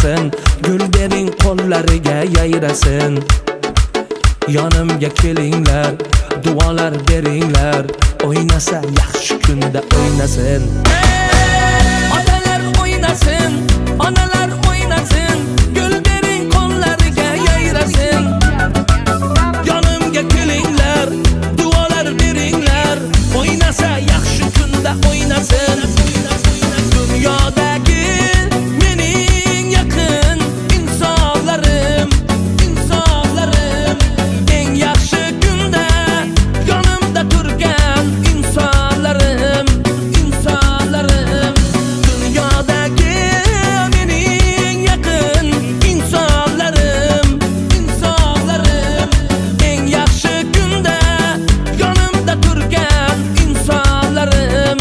yayrasın. Gül bering qo'llariga yayrasın. Yonimga kelinglar, duolar beringlar. O'ynasa yaxshi kunda o'ynasin. Otalar o'ynasın, onalar o'ynasın. Gül bering qo'llariga yayrasın. Yonimga kelinglar, duolar beringlar. O'ynasa yaxshi kunda o'ynasın. Dünyodagi mening yaqin insonlarim, eng yaxshi kunda yonimda turgan insonlarim. Dunyodagi mening yaqin insonlarim, eng yaxshi kunda yonimda turgan insonlarim.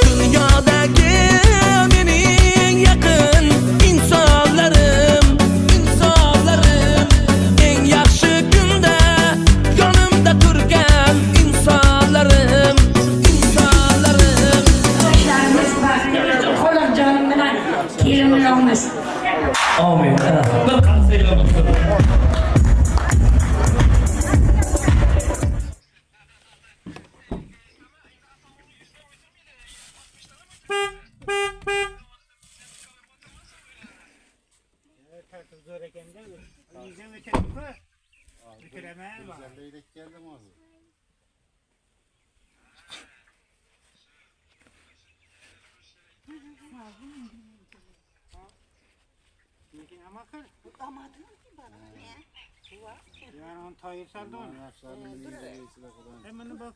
Dünyodagi mening yaqin insonlarim, eng yaxshi kunda yonimda turgan insonlarim. Arkadaşlarımız var. Kolum canım bilen kelimlerimiz. Amin. Bir qansayla bo'lsin. Zor ekan de. Yüzüm ötelim mi? Bitiremem var. Leylek geldim abi. Ama kır. Yani onu tayır saldı onu. Hemen bak.